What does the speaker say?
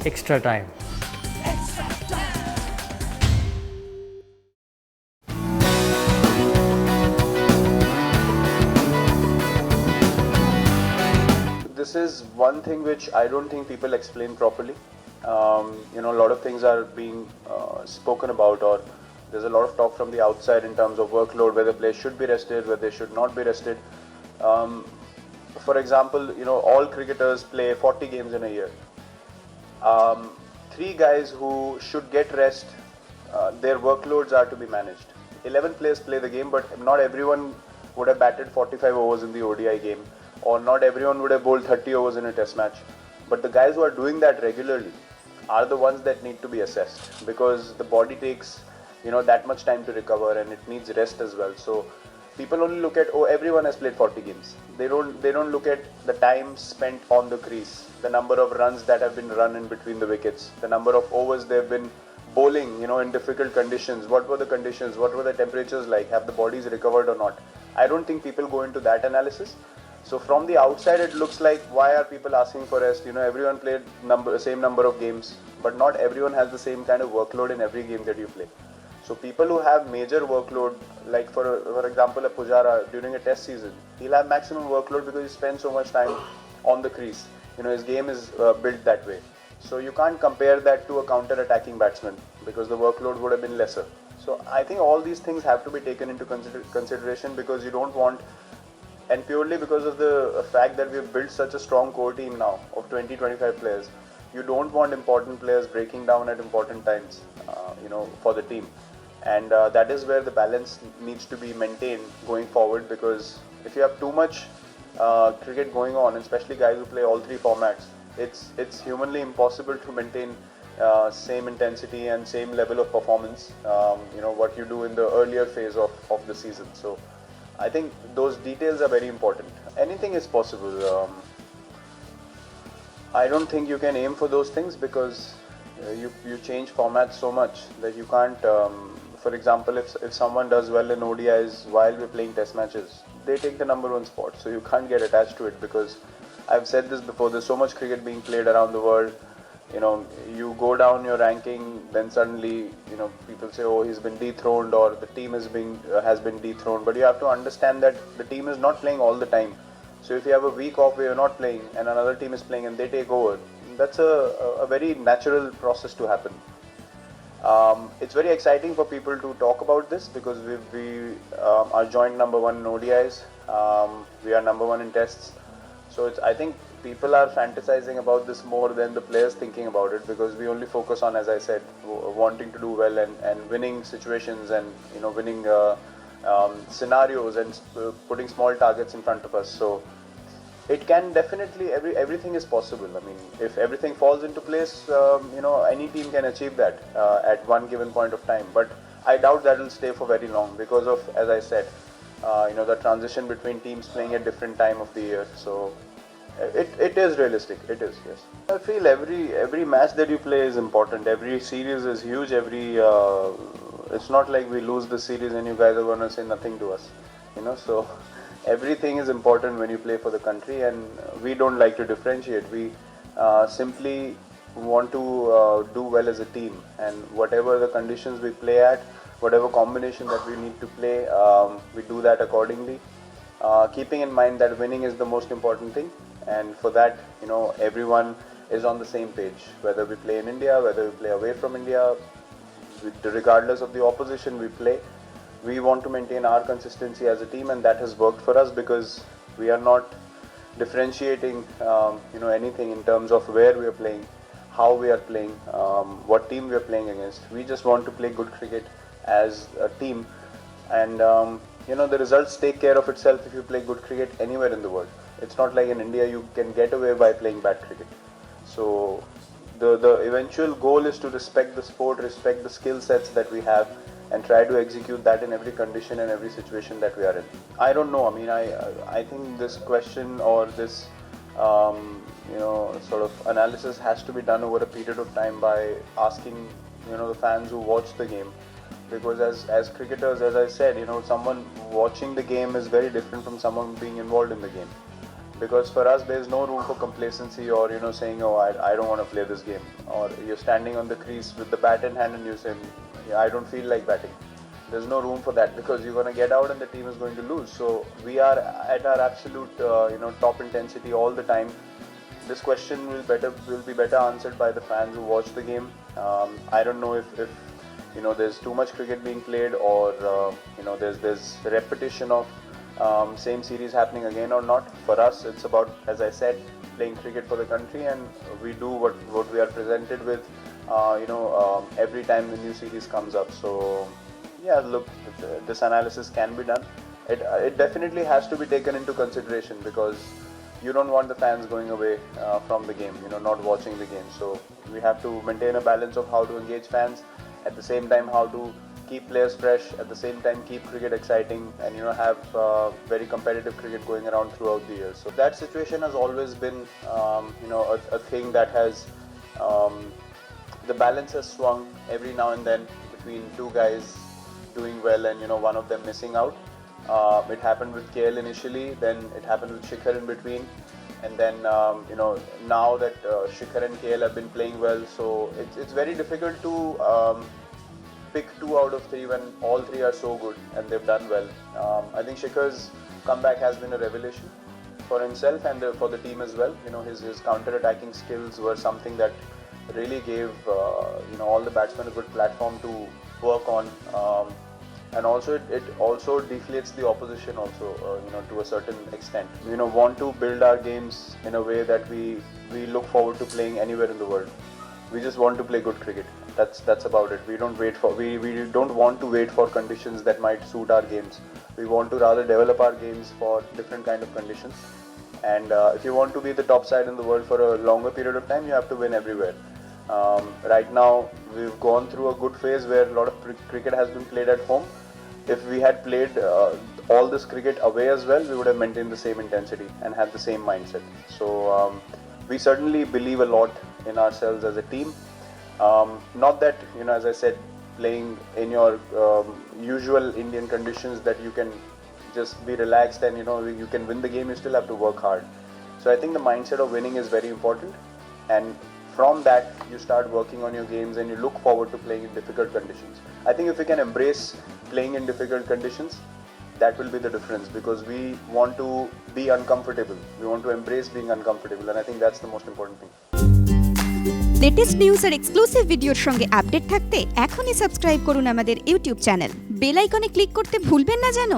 extra time. This is one thing which I don't think people explain properly. A lot of things are being spoken about, or there's a lot of talk from the outside in terms of workload, whether players should be rested, whether they should not be rested. Um, for example, all cricketers play 40 games in a year. Um, Three guys who should get rest, their workloads are to be managed. 11 players play the game, but not everyone would have batted 45 overs in the ODI game, or not everyone would have bowled 30 overs in a test match. But the guys who are doing that regularly are the ones that need to be assessed, because the body takes that much time to recover, and it needs rest as well. So people only look at, oh, everyone has played 40 games. They don't look at the time spent on the crease, the number of runs that have been run in between the wickets, the number of overs they've been bowling in difficult conditions. What were the conditions, what were the temperatures like, have the bodies recovered or not? I don't think people go into that analysis. So from the outside it looks like, why are people asking for rest? Everyone played same number of games, but not everyone has the same kind of workload in every game that you play. So people who have major workload, like for example a Pujara during a test season, he'll have maximum workload because he spends so much time on the crease. His game is built that way. So you can't compare that to a counter-attacking batsman, because the workload would have been lesser. So I think all these things have to be taken into consideration, because you don't want, and purely because of the fact that we've built such a strong core team now of 20-25 players, you don't want important players breaking down at important times, for the team. And that is where the balance needs to be maintained going forward, because if you have too much cricket going on, especially guys who play all three formats, it's humanly impossible to maintain same intensity and same level of performance, what you do in the earlier phase of the season. So I think those details are very important. Anything is possible. I don't think you can aim for those things, because you change formats so much that you can't. For example, if someone does well in ODIs while we're playing test matches, they take the number one spot. So you can't get attached to it, because I've said this before, there's so much cricket being played around the world. You go down your ranking, then suddenly people say, oh, he's been dethroned, or the team has been dethroned. But you have to understand that the team is not playing all the time. So if you have a week off where you're not playing and another team is playing and they take over, that's a very natural process to happen. It's very exciting for people to talk about this, because we are joint number one in ODIs. We are number one in tests. So I think people are fantasizing about this more than the players thinking about it, because we only focus on, as I said, wanting to do well and winning situations, and winning scenarios, and putting small targets in front of us. So it can definitely, everything is possible. I mean, if everything falls into place, any team can achieve that at one given point of time. But I doubt that will stay for very long, because of, as I said, the transition between teams playing at different time of the year. So it is realistic. It is, yes. I feel every match that you play is important. Every series is huge. It's not like we lose the series and you guys are gonna say nothing to us. So everything is important when you play for the country, and we don't like to differentiate. We simply want to do well as a team, and whatever the conditions we play at, whatever combination that we need to play, we do that accordingly, keeping in mind that winning is the most important thing. And for that, everyone is on the same page, whether we play in India, whether we play away from India, regardless of the opposition we play. We want to maintain our consistency as a team, and that has worked for us, because we are not differentiating anything in terms of where we are playing, how we are playing, what team we are playing against. We just want to play good cricket as a team, and the results take care of itself if you play good cricket anywhere in the world. It's not like in India you can get away by playing bad cricket. So the eventual goal is to respect the sport, respect the skill sets that we have, and try to execute that in every condition and every situation that we are in. I don't know. I mean, I think this question, or this sort of analysis has to be done over a period of time by asking the fans who watch the game, because as cricketers, as I said, someone watching the game is very different from someone being involved in the game, because for us there's no room for complacency or saying, oh, I don't want to play this game, or you're standing on the crease with the bat in hand and you say, yeah, I don't feel like batting. There's no room for that, because you're going to get out and the team is going to lose. So we are at our absolute top intensity all the time. This question will be better answered by the fans who watch the game. I don't know if there's too much cricket being played, or there's repetition of same series happening again or not. For us, it's about, as I said, playing cricket for the country, and we do what we are presented with every time the new series comes up. So yeah, look, this analysis can be done. It definitely has to be taken into consideration, because you don't want the fans going away from the game, not watching the game. So we have to maintain a balance of how to engage fans, at the same time how to keep players fresh, at the same time keep cricket exciting, and have very competitive cricket going around throughout the years. So that situation has always been a thing that has the balance has swung every now and then between two guys doing well and one of them missing out. It happened with KL initially, then it happened with Shikhar in between, and then now that Shikhar and KL have been playing well, so it's very difficult to pick 2 out of 3 when all 3 are so good and they've done well. I think Shikhar's comeback has been a revelation for himself and for the team as well. His counter-attacking skills were something that really gave all the batsmen a good platform to work on, and also it also deflates the opposition also, to a certain extent. Want to build our games in a way that we look forward to playing anywhere in the world. We just want to play good cricket. That's about it. We don't want to wait for conditions that might suit our games. We want to rather develop our games for different kind of conditions. And if you want to be the top side in the world for a longer period of time, you have to win everywhere. Right now, we've gone through a good phase where a lot of cricket has been played at home. If we had played all this cricket away as well, we would have maintained the same intensity and had the same mindset. So we certainly believe a lot in ourselves as a team. Not that, as I said, playing in your usual Indian conditions that you can just be relaxed and you can win the game. You still have to work hard. So I think the mindset of winning is very important, and from that you start working on your games and you look forward to playing in difficult conditions. I think if we can embrace playing in difficult conditions, that will be the difference, because we want to be uncomfortable. We want to embrace being uncomfortable, and I think that's the most important thing. Latest news আর exclusive ভিডিওর সঙ্গে update থাকতে এখনই subscribe করুন আমাদের YouTube channel. Bell আইকনে click করতে ভুলবেন না যেন।